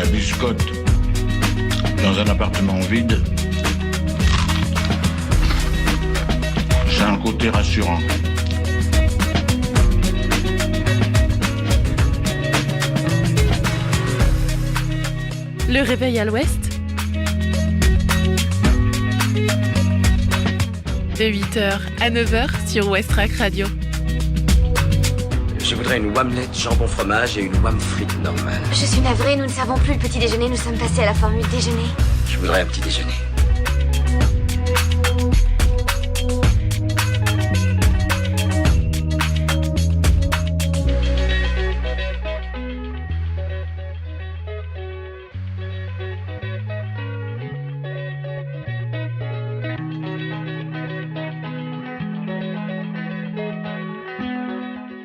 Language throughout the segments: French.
la biscotte dans un appartement vide, c'est un côté rassurant. Le réveil à l'ouest, de 8h à 9h sur Westrack Radio. Je voudrais une omelette jambon fromage et une omelette frite normale. Je suis navrée, nous ne servons plus le petit déjeuner, nous sommes passés à la formule déjeuner. Je voudrais un petit déjeuner.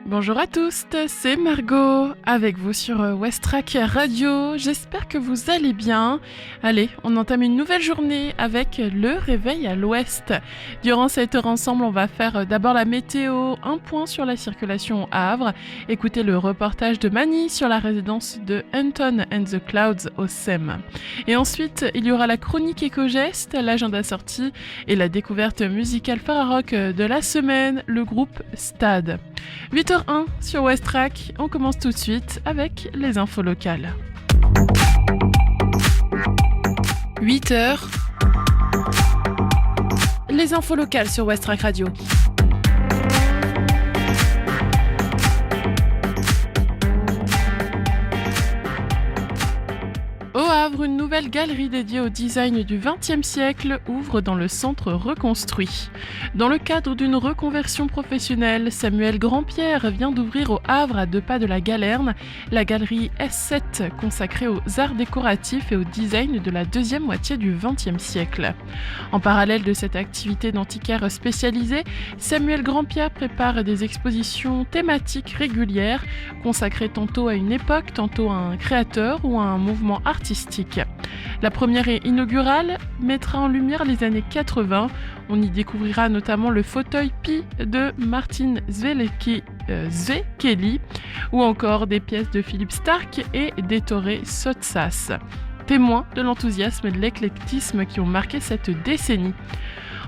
Bonjour à tous, c'est Margot avec vous sur Westrack Radio. J'espère que vous allez bien. Allez, on entame une nouvelle journée avec le réveil à l'ouest. Durant cette heure ensemble, on va faire d'abord la météo, un point sur la circulation à Havre, écouter le reportage de Mani sur la résidence de Anton and the Clouds au SEM. Et ensuite, il y aura la chronique éco-geste, l'agenda sortie et la découverte musicale Fararock de la semaine, le groupe Stade. 8h01 sur Westrack, on commence tout de suite avec les infos locales. 8h, les infos locales sur Westrack Radio. Au Havre, une nouvelle galerie dédiée au design du XXe siècle ouvre dans le centre reconstruit. Dans le cadre d'une reconversion professionnelle, Samuel Grandpierre vient d'ouvrir au Havre, à 2 pas de la Galerne, la galerie S7 consacrée aux arts décoratifs et au design de la deuxième moitié du XXe siècle. En parallèle de cette activité d'antiquaire spécialisée, Samuel Grandpierre prépare des expositions thématiques régulières, consacrées tantôt à une époque, tantôt à un créateur ou à un mouvement artistique. La première et inaugurale mettra en lumière les années 80. On y découvrira notamment le fauteuil Pi de Martin Szekely ou encore des pièces de Philippe Starck et d'Ettore Sottsass, témoins de l'enthousiasme et de l'éclectisme qui ont marqué cette décennie.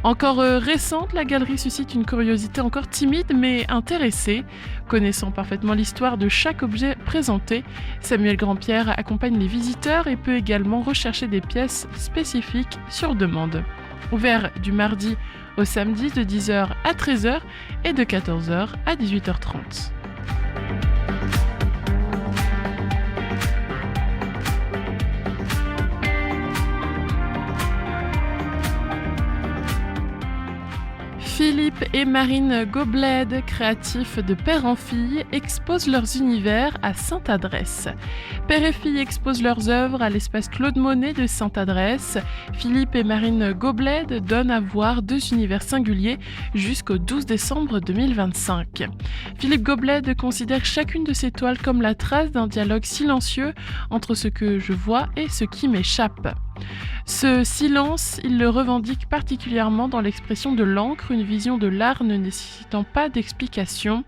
Encore récente, la galerie suscite une curiosité encore timide mais intéressée. Connaissant parfaitement l'histoire de chaque objet présenté, Samuel Grandpierre accompagne les visiteurs et peut également rechercher des pièces spécifiques sur demande. Ouvert du mardi au samedi de 10h à 13h et de 14h à 18h30. Philippe et Marine Gobled, créatifs de père en fille, exposent leurs univers à Sainte-Adresse. Père et fille exposent leurs œuvres à l'espace Claude Monet de Sainte-Adresse. Philippe et Marine Gobled donnent à voir 2 univers singuliers jusqu'au 12 décembre 2025. Philippe Gobled considère chacune de ses toiles comme la trace d'un dialogue silencieux entre ce que je vois et ce qui m'échappe. Ce silence, il le revendique particulièrement dans l'expression de l'encre, une vision de l'art ne nécessitant pas d'explication.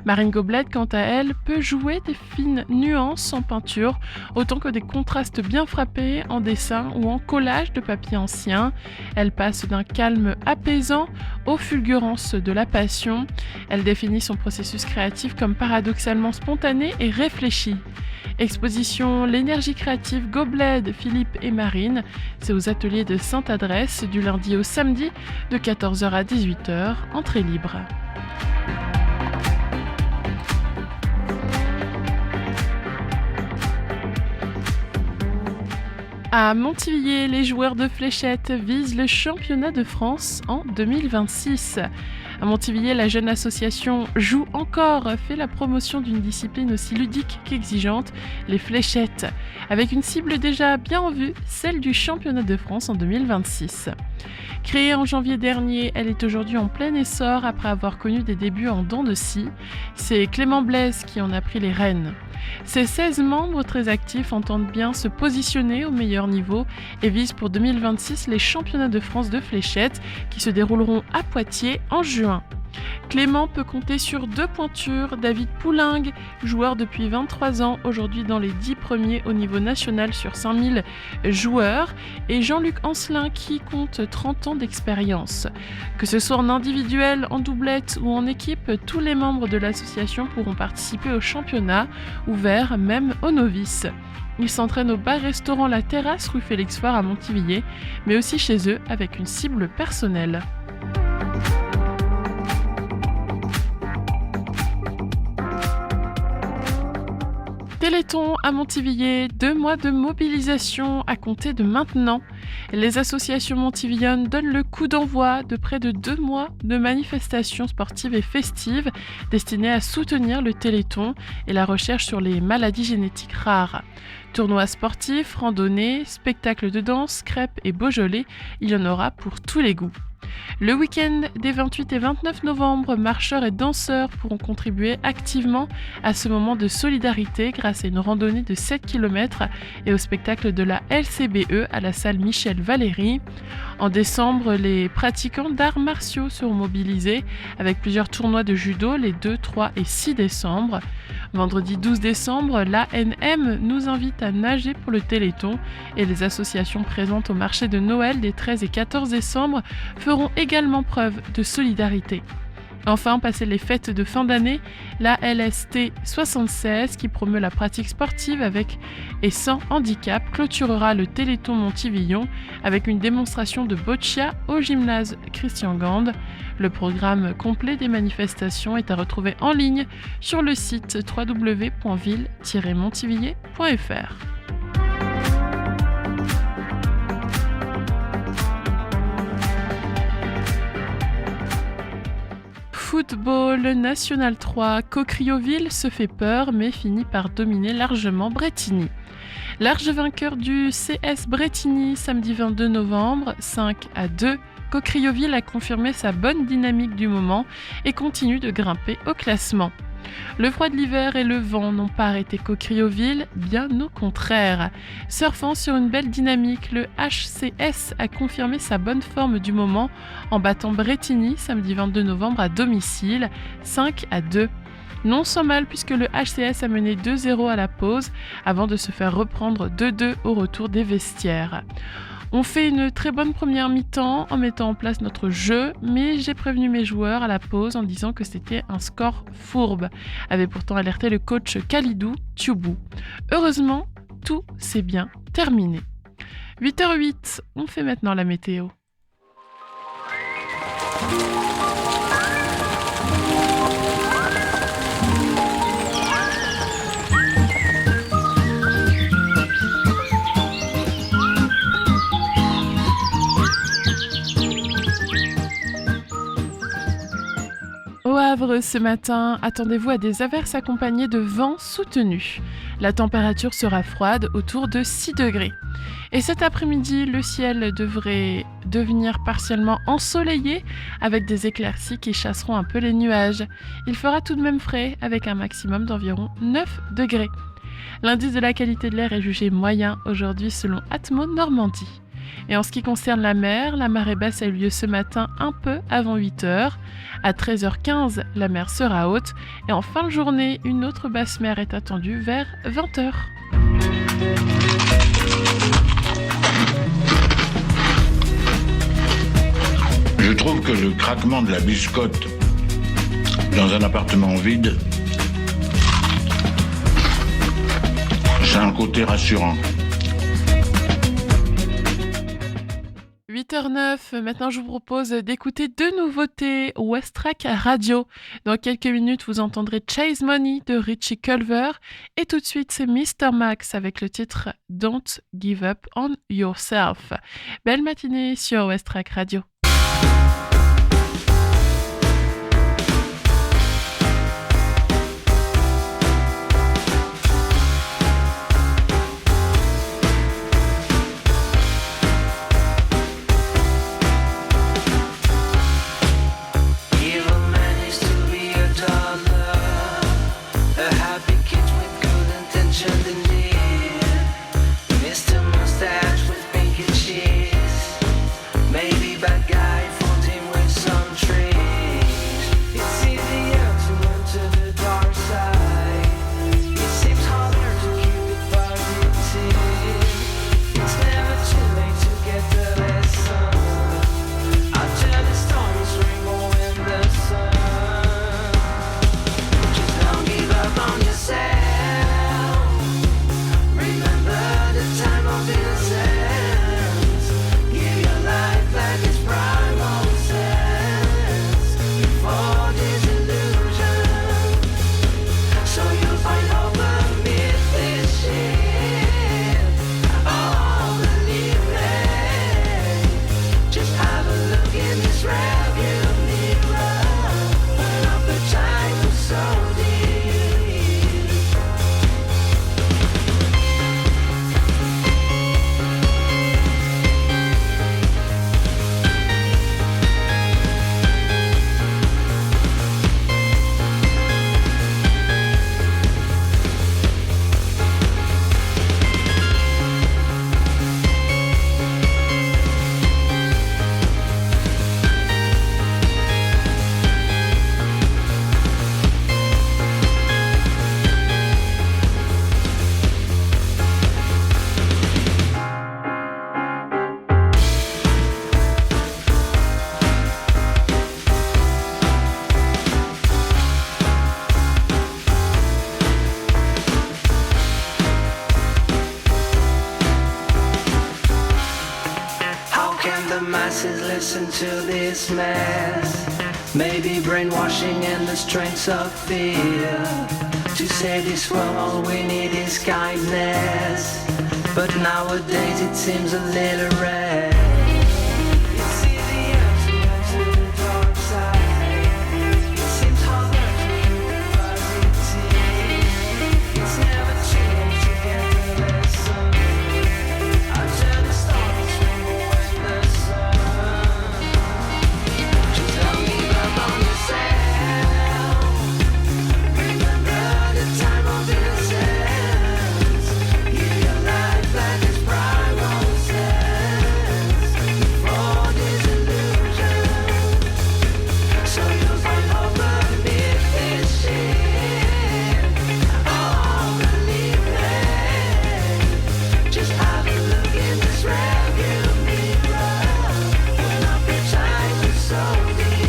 Marine Gobled, quant à elle, peut jouer des fines nuances en peinture, autant que des contrastes bien frappés en dessin ou en collage de papier ancien. Elle passe d'un calme apaisant aux fulgurances de la passion. Elle définit son processus créatif comme paradoxalement spontané et réfléchi. Exposition L'énergie créative Gobled, Philippe et Marine, c'est aux ateliers de Sainte-Adresse du lundi au samedi de 14h à 18h, entrée libre. À Montivilliers, les joueurs de fléchettes visent le championnat de France en 2026. À Montivilliers, la jeune association Joue encore fait la promotion d'une discipline aussi ludique qu'exigeante, les fléchettes, avec une cible déjà bien en vue, celle du championnat de France en 2026. Créée en janvier dernier, elle est aujourd'hui en plein essor après avoir connu des débuts en dents de scie. C'est Clément Blaise qui en a pris les rênes. Ses 16 membres très actifs entendent bien se positionner au meilleur niveau et visent pour 2026 les championnats de France de fléchettes qui se dérouleront à Poitiers en juin. Clément peut compter sur 2 pointures, David Poulengue, joueur depuis 23 ans, aujourd'hui dans les 10 premiers au niveau national sur 5000 joueurs, et Jean-Luc Ancelin qui compte 30 ans d'expérience. Que ce soit en individuel, en doublette ou en équipe, tous les membres de l'association pourront participer au championnat, ouvert même aux novices. Ils s'entraînent au bar-restaurant La Terrasse rue Félix Faure à Montivilliers, mais aussi chez eux avec une cible personnelle. Téléthon à Montivilliers, 2 mois de mobilisation à compter de maintenant. Les associations montivillonnes donnent le coup d'envoi de près de 2 mois de manifestations sportives et festives destinées à soutenir le Téléthon et la recherche sur les maladies génétiques rares. Tournois sportifs, randonnées, spectacles de danse, crêpes et Beaujolais, il y en aura pour tous les goûts. Le week-end des 28 et 29 novembre, marcheurs et danseurs pourront contribuer activement à ce moment de solidarité grâce à une randonnée de 7 km et au spectacle de la LCBE à la salle Michel Valéry. En décembre, les pratiquants d'arts martiaux seront mobilisés avec plusieurs tournois de judo les 2, 3 et 6 décembre. Vendredi 12 décembre, l'ANM nous invite à nager pour le Téléthon et les associations présentes au marché de Noël des 13 et 14 décembre feront également preuve de solidarité. Enfin, passé les fêtes de fin d'année, la LST 76, qui promeut la pratique sportive avec et sans handicap, clôturera le Téléthon Montivillon avec une démonstration de boccia au gymnase Christian Gand. Le programme complet des manifestations est à retrouver en ligne sur le site www.ville-montivilliers.fr. Football National 3, Cocrioville se fait peur mais finit par dominer largement Brétigny. Large vainqueur du CS Brétigny samedi 22 novembre, 5-2, Cocrioville a confirmé sa bonne dynamique du moment et continue de grimper au classement. Le froid de l'hiver et le vent n'ont pas arrêté Cocrioville, bien au contraire. Surfant sur une belle dynamique, le HCS a confirmé sa bonne forme du moment en battant Brétigny samedi 22 novembre à domicile, 5-2. Non sans mal puisque le HCS a mené 2-0 à la pause avant de se faire reprendre 2-2 au retour des vestiaires. On fait une très bonne première mi-temps en mettant en place notre jeu, mais j'ai prévenu mes joueurs à la pause en disant que c'était un score fourbe, avait pourtant alerté le coach Khalidou Thioubou. Heureusement, tout s'est bien terminé. 8h08, on fait maintenant la météo. Au Havre, ce matin, attendez-vous à des averses accompagnées de vents soutenus. La température sera froide, autour de 6 degrés. Et cet après-midi, le ciel devrait devenir partiellement ensoleillé avec des éclaircies qui chasseront un peu les nuages. Il fera tout de même frais avec un maximum d'environ 9 degrés. L'indice de la qualité de l'air est jugé moyen aujourd'hui selon Atmo Normandie. Et en ce qui concerne la mer, la marée basse a eu lieu ce matin un peu avant 8h. À 13h15, la mer sera haute. Et en fin de journée, une autre basse mer est attendue vers 20h. Je trouve que le craquement de la biscotte dans un appartement vide, c'est un côté rassurant. 8h09, maintenant je vous propose d'écouter 2 nouveautés Westrack Radio. Dans quelques minutes, vous entendrez Chase Money de Richie Culver. Et tout de suite, c'est Mr. Max avec le titre Don't Give Up on Yourself. Belle matinée sur Westrack Radio. Mr. Mustache with bacon cheese. Maybe bad guy. can the masses listen to this mess? Maybe brainwashing and the strength of fear. To save this world all we need is kindness. But nowadays it seems a little rare. It's easier to enter the dark side. It seems harder to move positive. It's never too late to get the lesson. I'll turn the stars from the sun. Just don't give up on yourself. Remember the time of innocence. Give your life back its primal sense. Before disillusion, so you'll find hope amid this shit. Oh, believe me. Just have a look in this rearview mirror. When our times are so deep.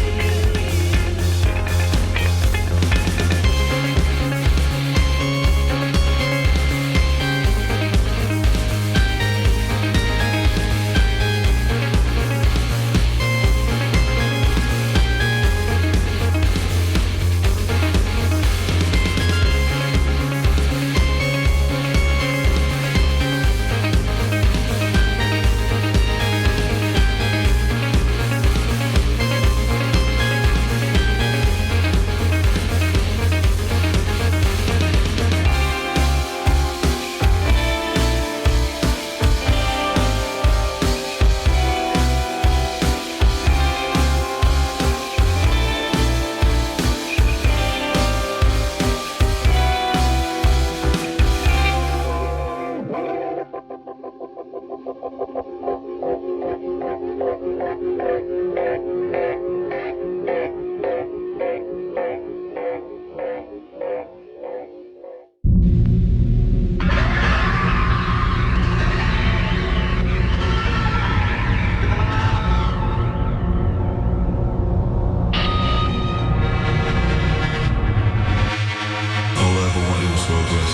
All I ever wanted was progress.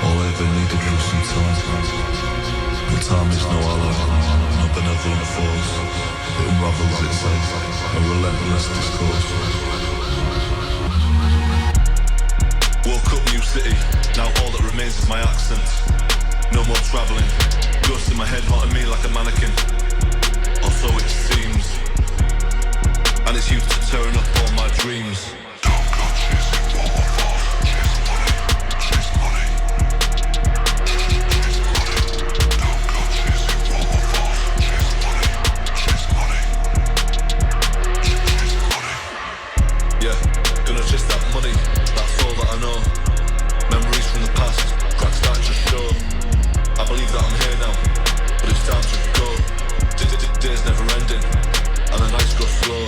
All I ever needed was some time. But time is no ally, no benevolent force. It unravels itself, a relentless discourse. Woke up new city, now all that remains is my accent. No more travelling, ghosts in my head haunting me like a mannequin. Or so it seems. And it's used to tearing up all my dreams. Yeah, gonna chase that money, that's all that I know. Memories from the past, cracks that just show. I believe that I'm here now, but it's time to go. Days never ending, and the nights go slow.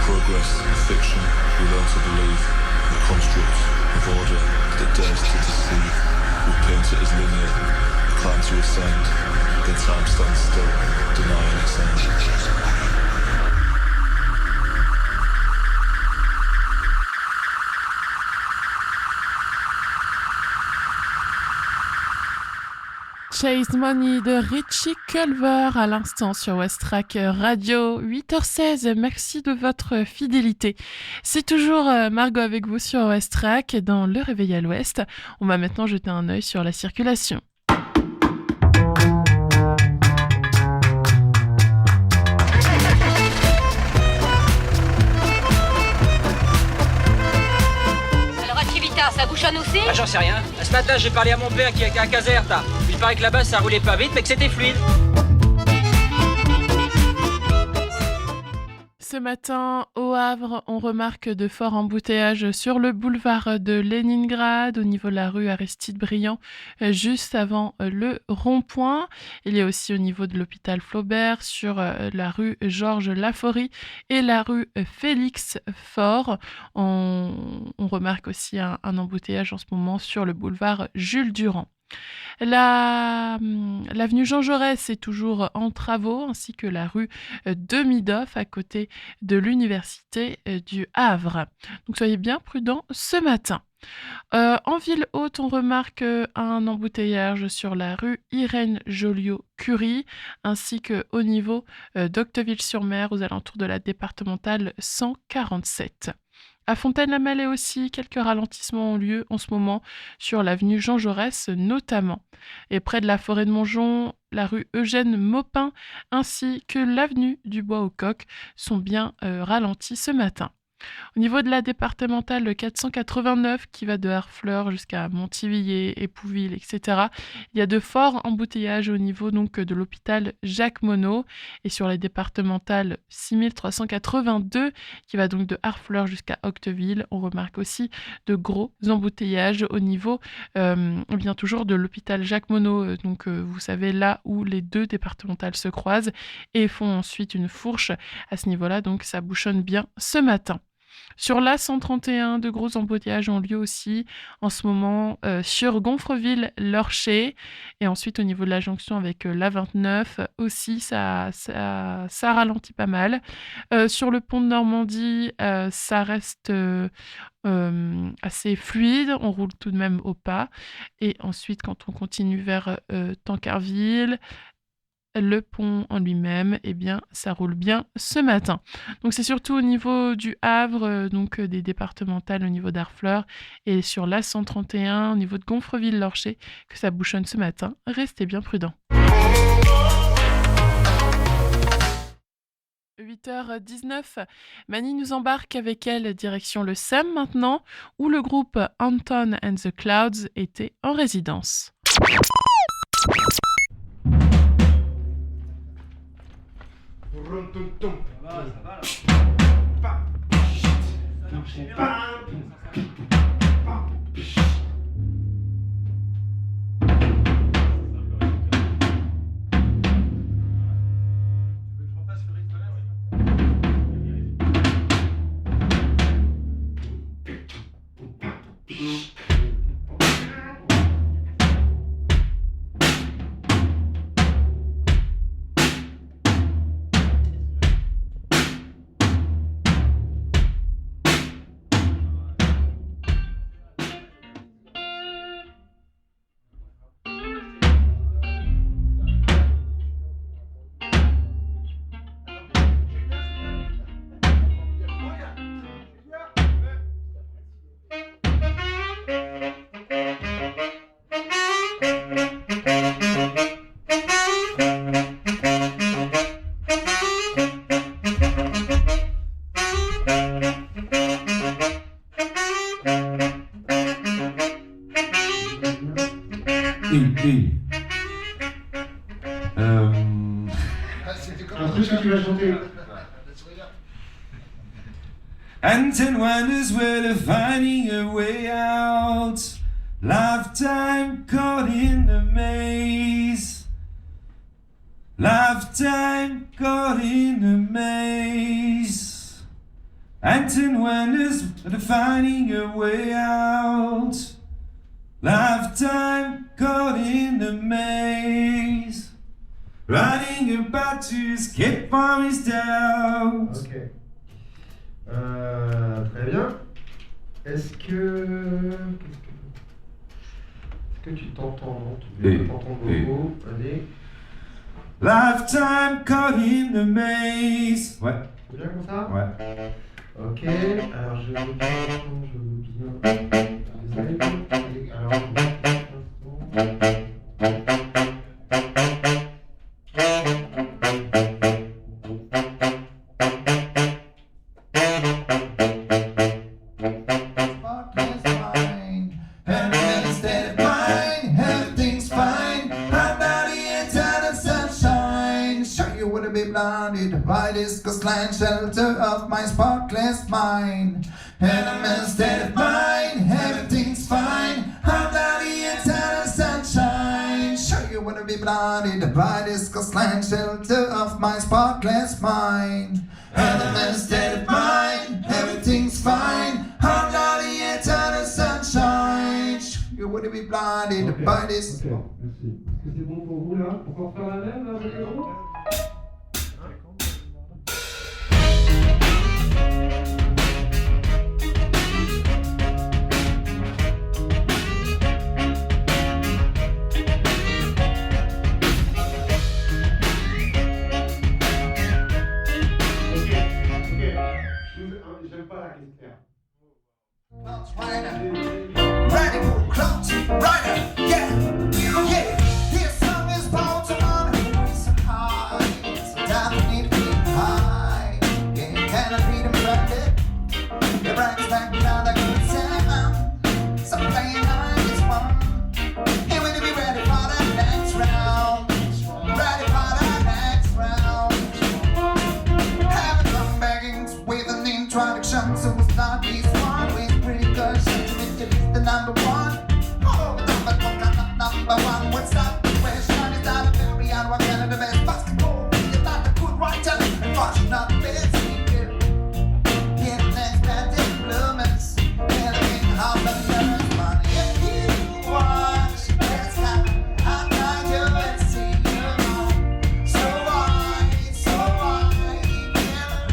Progress, fiction, we learn to believe. The construct of order that dares to deceive. We paint it as linear, we climb to ascend. Then time stands still, denying its end. Chase Money de Richie Culver à l'instant sur Westrack Radio, 8h16. Merci de votre fidélité. C'est toujours Margot avec vous sur Westrack dans Le Réveil à l'Ouest. On va maintenant jeter un œil sur la circulation. Alors à Civita, ça bouchonne aussi? Ah, j'en sais rien. Ce matin, j'ai parlé à mon père qui était à Caserta. Il paraît que là-bas, ça roulait pas vite, mais que c'était fluide. Ce matin, au Havre, on remarque de forts embouteillages sur le boulevard de Leningrad, au niveau de la rue Aristide-Briand, juste avant le rond-point. Il y a aussi au niveau de l'hôpital Flaubert, sur la rue Georges Laforie et la rue Félix Faure. On remarque aussi un embouteillage en ce moment sur le boulevard Jules Durand. L'avenue Jean Jaurès est toujours en travaux, ainsi que la rue Demidoff à côté de l'université du Havre. Donc soyez bien prudents ce matin. En ville haute, on remarque un embouteillage sur la rue Irène Joliot-Curie, ainsi qu'au niveau d'Octeville-sur-Mer, aux alentours de la départementale 147. À Fontaine-la-Mallet aussi, quelques ralentissements ont lieu en ce moment sur l'avenue Jean Jaurès notamment. Et près de la forêt de Montjon, la rue Eugène Maupin ainsi que l'avenue du Bois-au-Coq sont bien ralentis ce matin. Au niveau de la départementale 489 qui va de Harfleur jusqu'à Montivilliers, Épouville, etc., il y a de forts embouteillages au niveau donc de l'hôpital Jacques Monod, et sur la départementale 6382 qui va donc de Harfleur jusqu'à Octeville, on remarque aussi de gros embouteillages au niveau bien toujours de l'hôpital Jacques Monod, donc vous savez là où les deux départementales se croisent et font ensuite une fourche à ce niveau-là, donc ça bouchonne bien ce matin. Sur l'A131, de gros embouteillages ont lieu aussi en ce moment sur Gonfreville-Lorcher. Et ensuite, au niveau de la jonction avec l'A29, aussi, ça ralentit pas mal. Sur le pont de Normandie, ça reste assez fluide. On roule tout de même au pas. Et ensuite, quand on continue vers Tancarville, le pont en lui-même, eh bien, ça roule bien ce matin. Donc c'est surtout au niveau du Havre, donc des départementales au niveau d'Harfleur, et sur l'A131 au niveau de Gonfreville-Lorcher que ça bouchonne ce matin. Restez bien prudents. 8h19, Mani nous embarque avec elle direction le SEM maintenant, où le groupe Anton and the Clouds était en résidence. Anton wonders where they're finding a way out. Lifetime caught in the maze. Lifetime caught in the maze. Anton wonders where they're finding a way out. Lifetime caught in the maze. Running about to escape from his doubt. Ok. Très bien. Est-ce que tu t'entends? Non, tu t'entends beaucoup. Allez. Lifetime caught in the maze. Ouais. C'est bien comme ça? Ouais. Ok. Alors je veux bien. Désolé. Alors. By this coastline shelter of my sparkless mind. Enemies dead of mine, everything's fine. Under the eternal sunshine. Sure you wanna be blinded by this coastline shelter of my sparkless mind. Enemies dead of mine, everything's fine. Under the eternal sunshine. Sure you wanna be blinded by this. Ok, merci. Est-ce que c'est bon pour vous là? Encore faire la même avec le groupe? J'aime pas la question. Radical clouds, rider, yeah, yeah. This song is born to run so high, so definitely high. Yeah, cannot be demanded. The bright's back now, the good sound. So playing on this one, and we'll be ready for the next round. Ready for the next round. Haven't come begging with an introduction, so we'll start this one with precaution to introduce the number one. Oh, number one. What's up? The question is that a very hard one, kind of the best basketball. You're not a good writer, unfortunately, it's you. Get unexpected bloomers, getting how the letters money. If you watch, that's how I do it, see you know. So I can't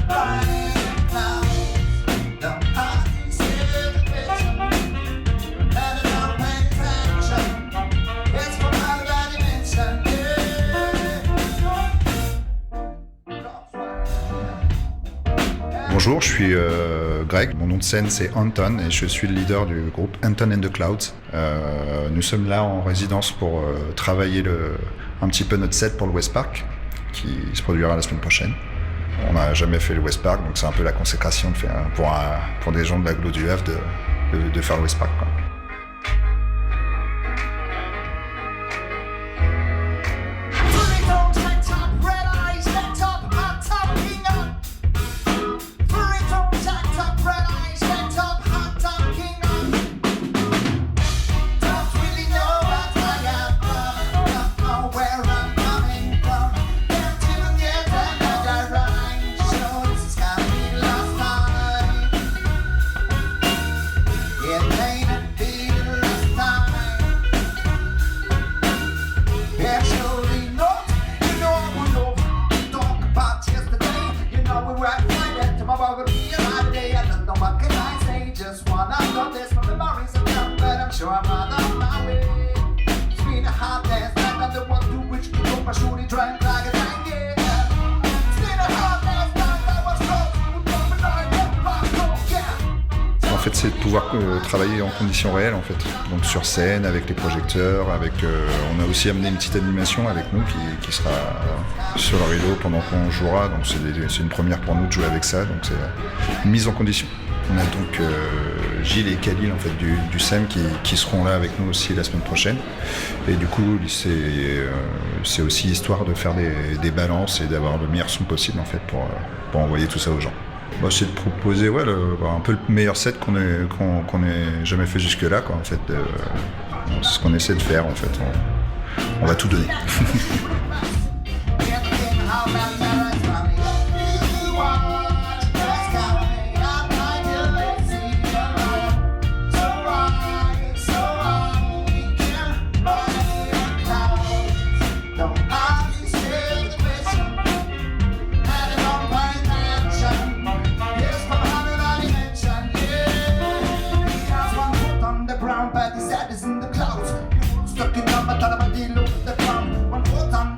write now. Don't have to see the vision, and I don't pay attention. It's from another dimension, Bonjour, je suis Greg, mon nom de scène c'est Anton et je suis le leader du groupe Anton and the Clouds. Nous sommes là en résidence pour travailler un petit peu notre set pour le West Park qui se produira la semaine prochaine. On n'a jamais fait le West Park, donc c'est un peu la consécration de faire, pour des gens de l'agglo du Havre de faire le West Park, quoi. En fait, c'est de pouvoir travailler en conditions réelles, en fait. Donc sur scène, avec les projecteurs, on a aussi amené une petite animation avec nous qui sera sur le rideau pendant qu'on jouera. Donc c'est une première pour nous de jouer avec ça. Donc c'est une mise en condition. On a donc Gilles et Khalil en fait du SEM qui seront là avec nous aussi la semaine prochaine. Et du coup, c'est aussi histoire de faire des balances et d'avoir le meilleur son possible en fait pour envoyer tout ça aux gens. Bah, c'est de proposer un peu le meilleur set qu'on ait jamais fait jusque-là, quoi, en fait. C'est ce qu'on essaie de faire, en fait. On va tout donner. Stuck in my thought about the look at the ground. One foot on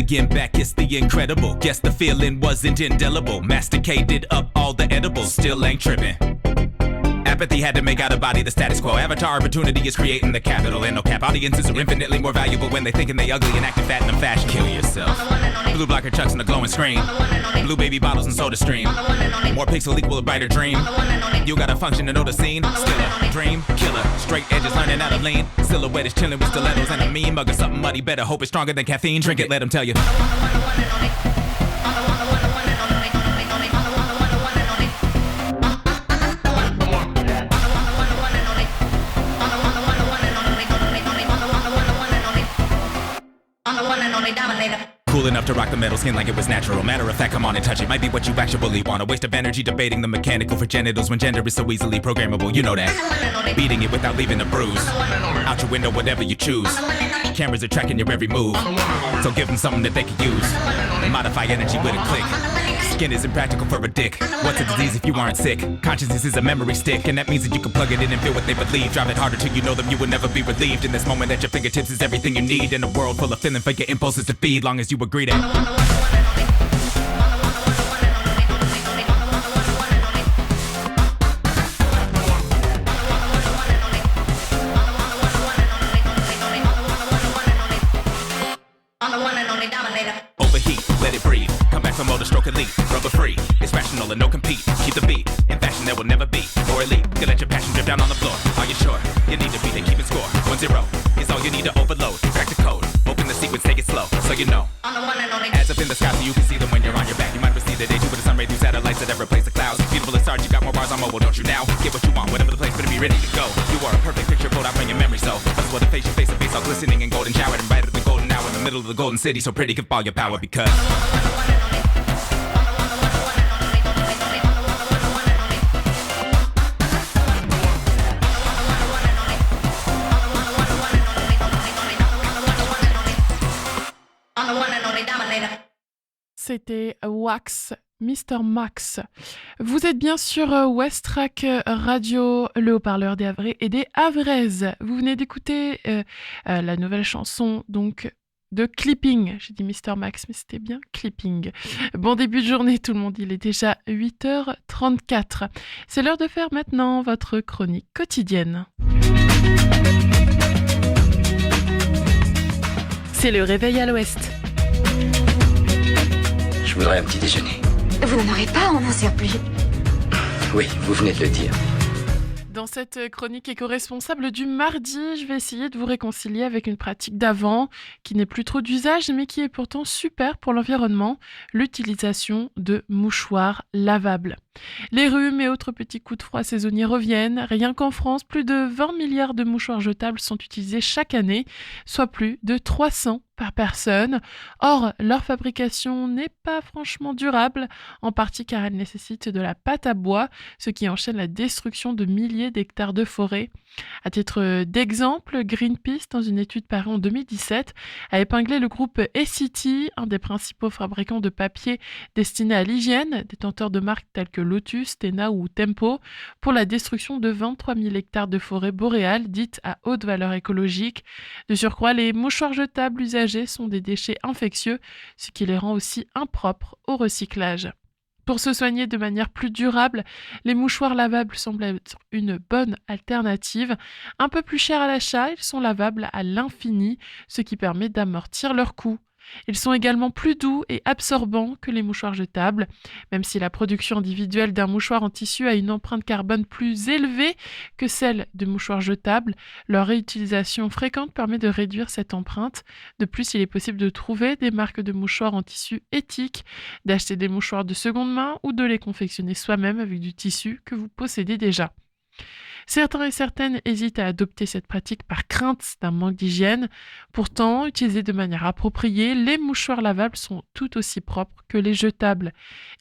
again, back it's the incredible. Guess the feeling wasn't indelible. Masticated up all the edibles, still ain't tripping. Apathy had to make out a body the status quo. Avatar opportunity is creating the capital. And no cap, audiences are infinitely more valuable when they thinking they ugly and acting fat in a fashion. Kill yourself. Blue blocker chucks and a glowing screen. Blue baby bottles and soda stream. More pixel equal a brighter dream. You gotta function to know the scene. Still a dream killer. Straight edges learning how to lean. Silhouette is chilling with stilettos and a mean mug of something muddy. Better hope it's stronger than caffeine. Drink it, let them tell you. Cool enough to rock the metal skin like it was natural. Matter of fact, come on and touch it. Might be what you actually want. A waste of energy debating the mechanical for genitals when gender is so easily programmable. You know that. Beating it without leaving a bruise. Out your window, whatever you choose. Cameras are tracking your every move. So give them something that they can use. Modify energy with a click. Skin is impractical for a dick. What's a disease if you aren't sick? Consciousness is a memory stick, and that means that you can plug it in and feel what they believe. Drive it harder till you know them, you will never be relieved. In this moment at your fingertips is everything you need. In a world full of feeling for your impulses to feed. Long as you agree that overheat, let it breathe. Come back for more to stroke elite. Rubber free, it's rational and no compete. Keep the beat, in fashion there will never be. Or elite, you let your passion drip down on the floor. Are you sure? You need to beat and keep it score. 1-0 is all you need to overload. Crack the code, open the sequence, take it slow. So you know, ads up in the sky so you can see them when you're on your back. You might receive the day two with the sun ray through satellites that ever replace the clouds. Beautiful as stars, you got more bars on mobile, don't you now? Get what you want, whatever the place, better be ready to go. You are a perfect picture, pulled out from your memory, so that's what the face, your face, a face all glistening and golden showered and brighter than golden hour in the middle of the golden city. So pretty, give all your power because c'était Wax, Mr. Max. Vous êtes bien sur Westrack Radio, le haut-parleur des Havrais et des Havraises. Vous venez d'écouter la nouvelle chanson donc de Clipping. J'ai dit Mr. Max, mais c'était bien Clipping. Bon début de journée tout le monde, il est déjà 8h34. C'est l'heure de faire maintenant votre chronique quotidienne. C'est le réveil à l'ouest. Je voudrais un petit déjeuner. Vous n'en aurez pas, on n'en sert plus. Oui, vous venez de le dire. Dans cette chronique éco-responsable du mardi, je vais essayer de vous réconcilier avec une pratique d'avant qui n'est plus trop d'usage mais qui est pourtant super pour l'environnement, l'utilisation de mouchoirs lavables. Les rhumes et autres petits coups de froid saisonniers reviennent. Rien qu'en France, plus de 20 milliards de mouchoirs jetables sont utilisés chaque année, soit plus de 300 par personne. Or, leur fabrication n'est pas franchement durable, en partie car elle nécessite de la pâte à bois, ce qui enchaîne la destruction de milliers d'hectares de forêt. À titre d'exemple, Greenpeace, dans une étude parue en 2017, a épinglé le groupe Essity, un des principaux fabricants de papier destinés à l'hygiène, détenteur de marques telles que Lotus, Tena ou Tempo, pour la destruction de 23 000 hectares de forêt boréale dites à haute valeur écologique. De surcroît, les mouchoirs jetables usagés sont des déchets infectieux, ce qui les rend aussi impropres au recyclage. Pour se soigner de manière plus durable, les mouchoirs lavables semblent être une bonne alternative. Un peu plus chers à l'achat, ils sont lavables à l'infini, ce qui permet d'amortir leur coût. Ils sont également plus doux et absorbants que les mouchoirs jetables. Même si la production individuelle d'un mouchoir en tissu a une empreinte carbone plus élevée que celle de mouchoirs jetables, leur réutilisation fréquente permet de réduire cette empreinte. De plus, il est possible de trouver des marques de mouchoirs en tissu éthiques, d'acheter des mouchoirs de seconde main ou de les confectionner soi-même avec du tissu que vous possédez déjà. Certains et certaines hésitent à adopter cette pratique par crainte d'un manque d'hygiène. Pourtant, utilisés de manière appropriée, les mouchoirs lavables sont tout aussi propres que les jetables.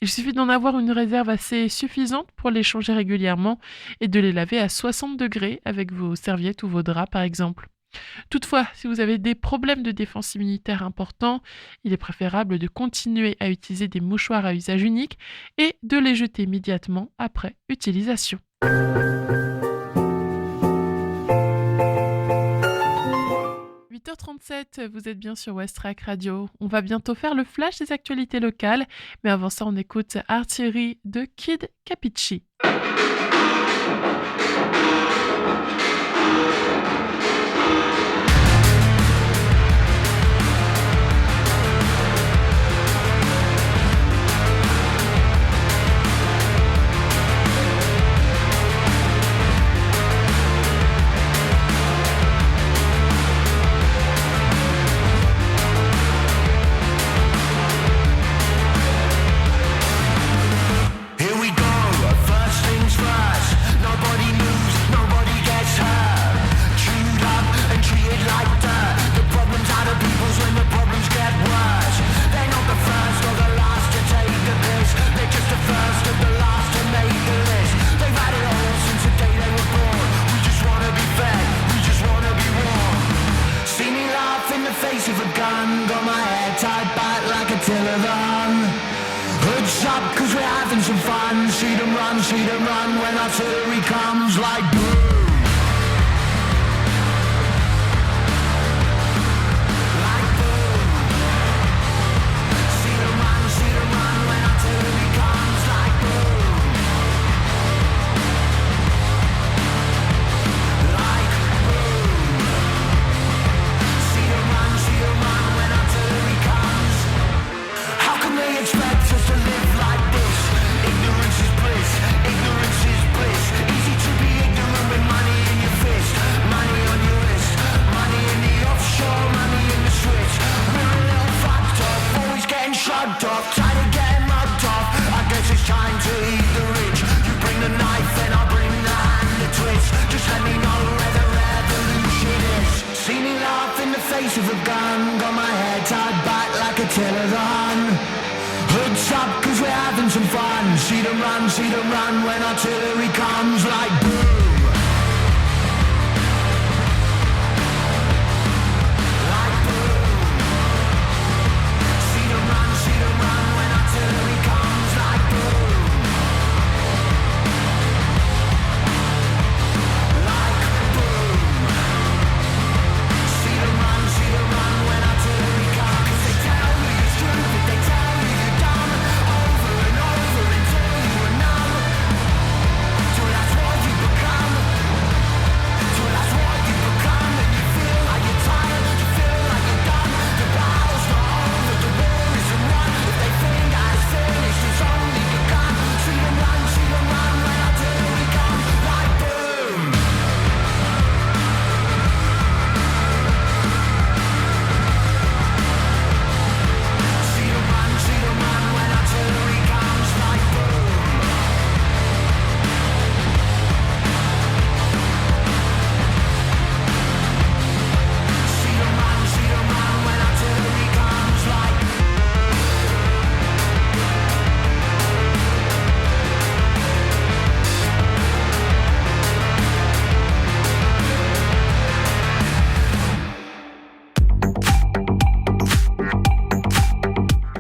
Il suffit d'en avoir une réserve assez suffisante pour les changer régulièrement et de les laver à 60 degrés avec vos serviettes ou vos draps par exemple. Toutefois, si vous avez des problèmes de défense immunitaire importants, il est préférable de continuer à utiliser des mouchoirs à usage unique et de les jeter immédiatement après utilisation. 18h37, vous êtes bien sur Westrack Radio. On va bientôt faire le flash des actualités locales, mais avant ça, on écoute Artillery de Kid Capici.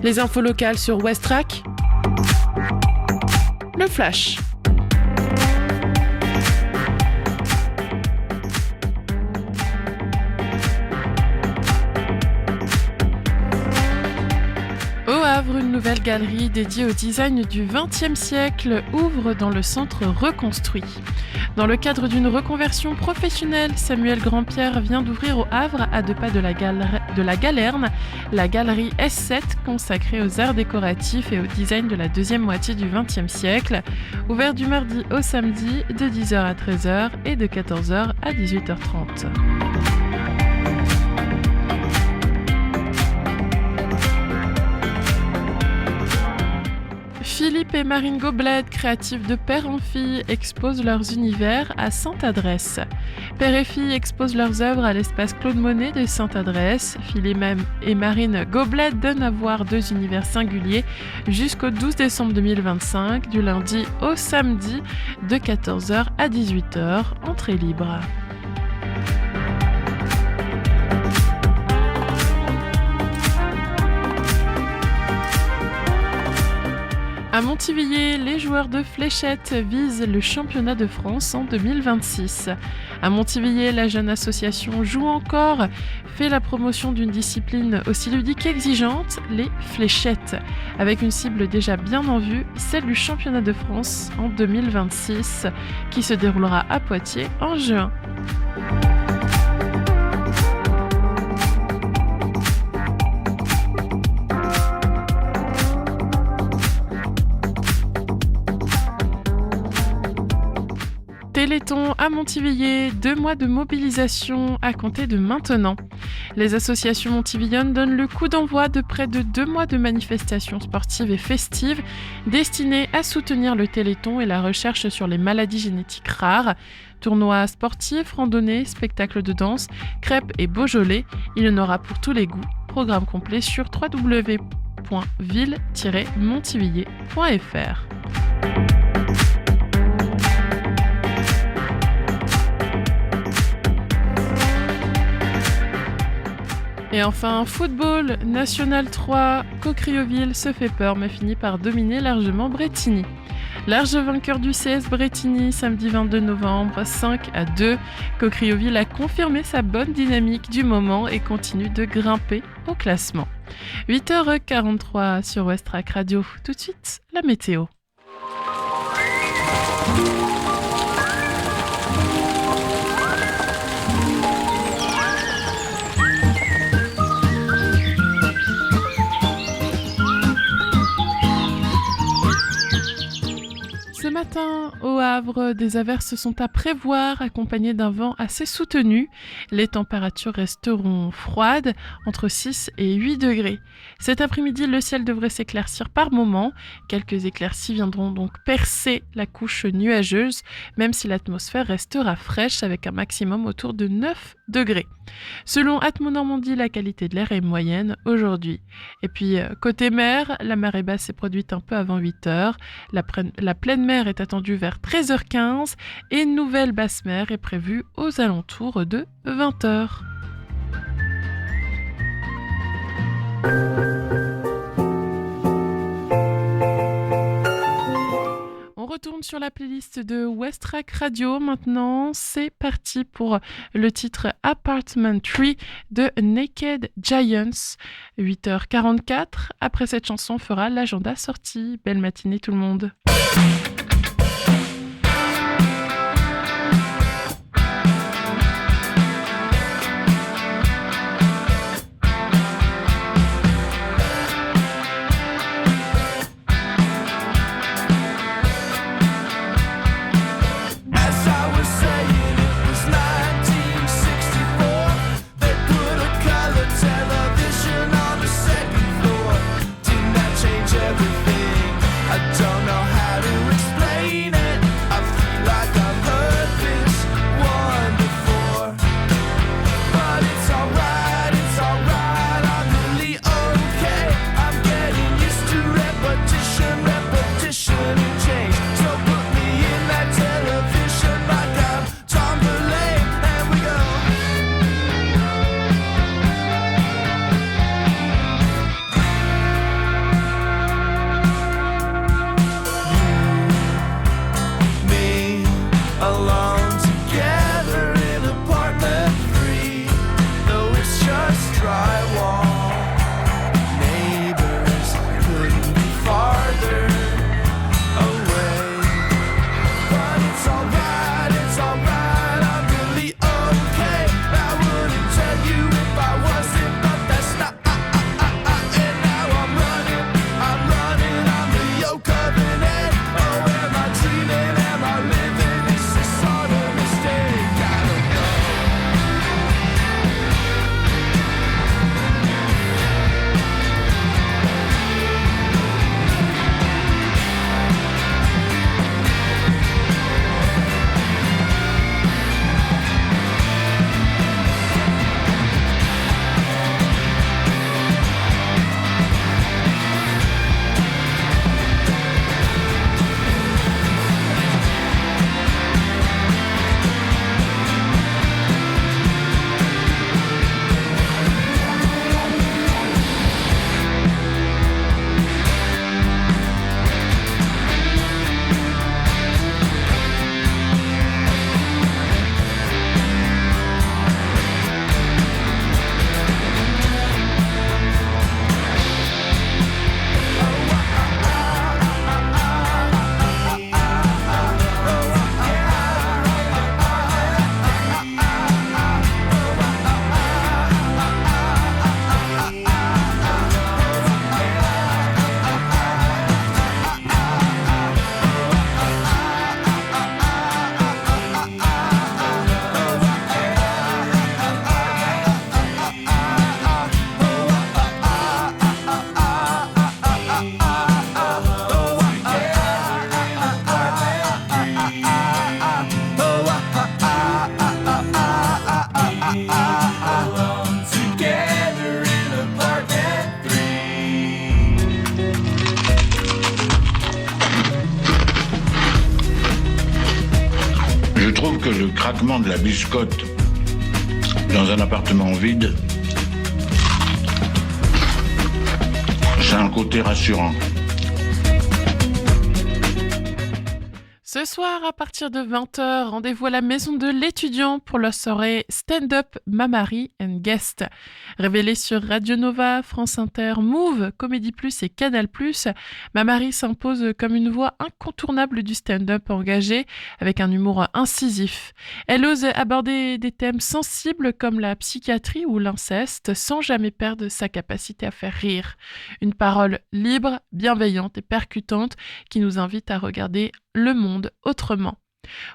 Les infos locales sur Westrack. Le flash. Au Havre, une nouvelle galerie dédiée au design du XXe siècle ouvre dans le centre reconstruit. Dans le cadre d'une reconversion professionnelle, Samuel Grandpierre vient d'ouvrir au Havre, à 2 pas de la Galerne, la galerie S7 consacrée aux arts décoratifs et au design de la deuxième moitié du XXe siècle, ouvert du mardi au samedi de 10h à 13h et de 14h à 18h30. Philippe et Marine Gobled, créatifs de père en fille, exposent leurs univers à Sainte-Adresse. Père et fille exposent leurs œuvres à l'espace Claude Monet de Sainte-Adresse. Philippe et Marine Gobled donnent à voir 2 univers singuliers jusqu'au 12 décembre 2025, du lundi au samedi de 14h à 18h, entrée libre. À Montivilliers, les joueurs de fléchettes visent le championnat de France en 2026. À Montivilliers, la jeune association Joue encore fait la promotion d'une discipline aussi ludique qu'exigeante, les fléchettes, avec une cible déjà bien en vue, celle du championnat de France en 2026, qui se déroulera à Poitiers en juin. Téléthon à Montivilliers, 2 mois de mobilisation à compter de maintenant. Les associations montivillonnes donnent le coup d'envoi de près de 2 mois de manifestations sportives et festives destinées à soutenir le Téléthon et la recherche sur les maladies génétiques rares. Tournois sportifs, randonnées, spectacles de danse, crêpes et Beaujolais, il y en aura pour tous les goûts. Programme complet sur www.ville-montivilliers.fr. Et enfin, football, National 3, Cocrioville se fait peur mais finit par dominer largement Brétigny. Large vainqueur du CS Brétigny samedi 22 novembre, 5-2. Cocrioville a confirmé sa bonne dynamique du moment et continue de grimper au classement. 8h43 sur Westrack Radio. Tout de suite, la météo. Ce matin, au Havre, des averses sont à prévoir, accompagnées d'un vent assez soutenu. Les températures resteront froides, entre 6 et 8 degrés. Cet après-midi, le ciel devrait s'éclaircir par moments. Quelques éclaircies viendront donc percer la couche nuageuse, même si l'atmosphère restera fraîche avec un maximum autour de 9 degrés. Selon Atmo Normandie, la qualité de l'air est moyenne aujourd'hui. Et puis, côté mer, la marée basse s'est produite un peu avant 8 heures. La pleine mer est attendue vers 13h15 et une nouvelle basse mer est prévue aux alentours de 20h. On retourne sur la playlist de Westrack Radio maintenant. C'est parti pour le titre Apartment 3 de Naked Giants. 8h44. Après cette chanson, on fera l'agenda sortie. Belle matinée tout le monde. Everything. I don't know how to explain. le craquement de la biscotte dans un appartement vide, c'est un côté rassurant. Ce soir, à partir de 20h, rendez-vous à la maison de l'étudiant pour leur soirée Stand-Up Mamari and Guest. Révélée sur Radio Nova, France Inter, Move, Comédie Plus et Canal+, Mamari s'impose comme une voix incontournable du stand-up engagé, avec un humour incisif. Elle ose aborder des thèmes sensibles comme la psychiatrie ou l'inceste, sans jamais perdre sa capacité à faire rire. Une parole libre, bienveillante et percutante qui nous invite à regarder le monde autrement.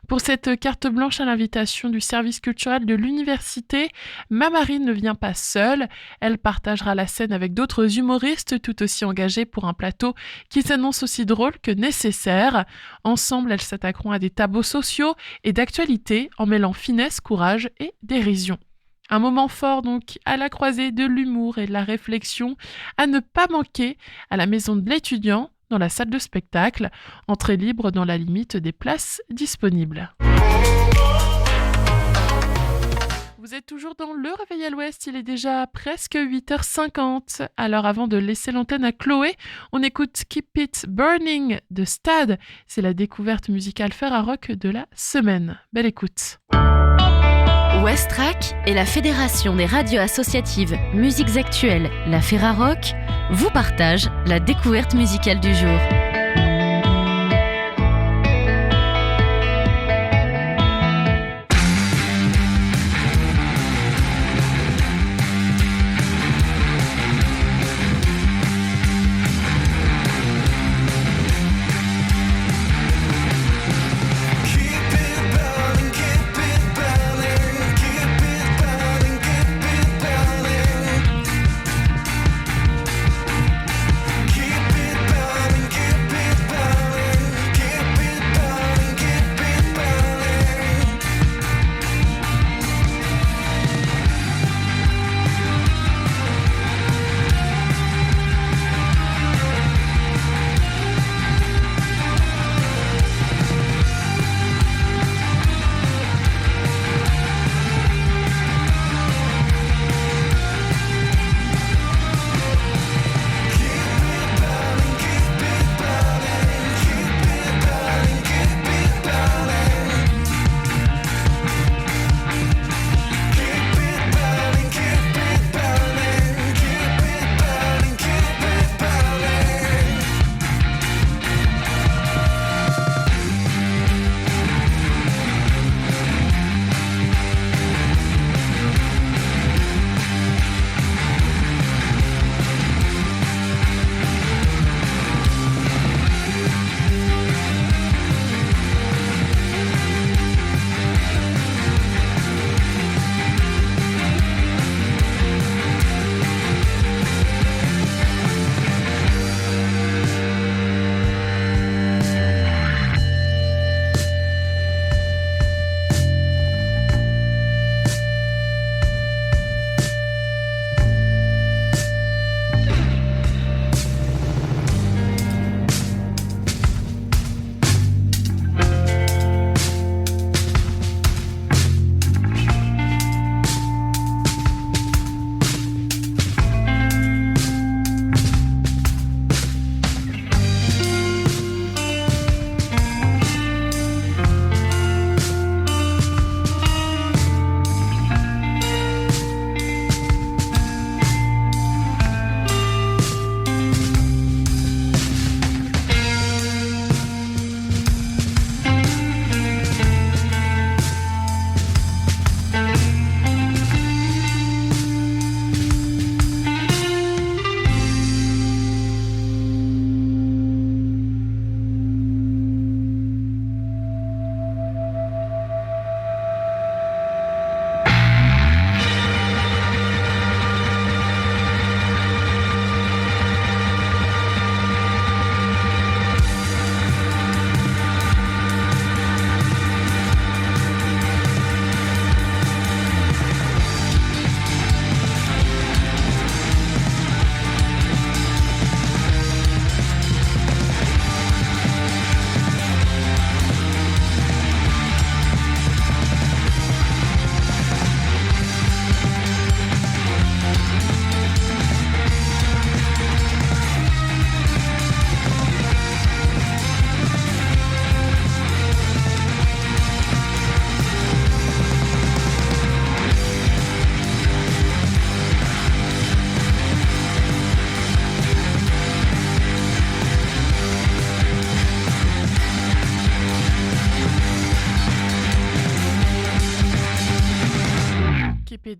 Pour cette carte blanche à l'invitation du service culturel de l'université, Mamari ne vient pas seule. Elle partagera la scène avec d'autres humoristes tout aussi engagés pour un plateau qui s'annonce aussi drôle que nécessaire. Ensemble, elles s'attaqueront à des tabous sociaux et d'actualité en mêlant finesse, courage et dérision. Un moment fort donc à la croisée de l'humour et de la réflexion à ne pas manquer à la maison de l'étudiant, dans la salle de spectacle, entrée libre dans la limite des places disponibles. Vous êtes toujours dans le Réveil à l'Ouest, il est déjà presque 8h50. Alors avant de laisser l'antenne à Chloé, on écoute Keep It Burning de Stade. C'est la découverte musicale Ferrarock de la semaine. Belle écoute. Westrack et la Fédération des radios associatives Musiques Actuelles, la Ferrarock, vous partagent la découverte musicale du jour. Keep it burning, keep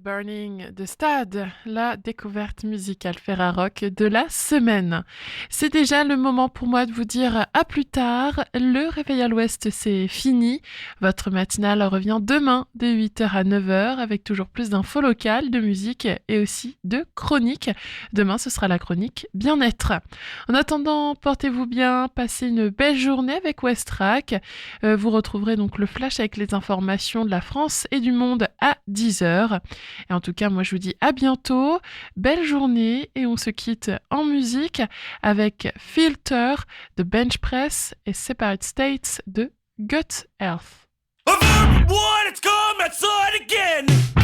Burning de Stade, la découverte musicale Ferrarock de la semaine. C'est déjà le moment pour moi de vous dire à plus tard. Le Réveil à l'Ouest, c'est fini. Votre matinale revient demain de 8h à 9h avec toujours plus d'infos locales, de musique et aussi de chroniques. Demain, ce sera la chronique Bien-être. En attendant, portez-vous bien, passez une belle journée avec Westrack. Vous retrouverez donc le flash avec les informations de la France et du monde à 10h. Et en tout cas, moi je vous dis à bientôt, belle journée et on se quitte en musique avec Filter de Bench Press et Separate States de Gut Health. I've heard one, it's come outside again.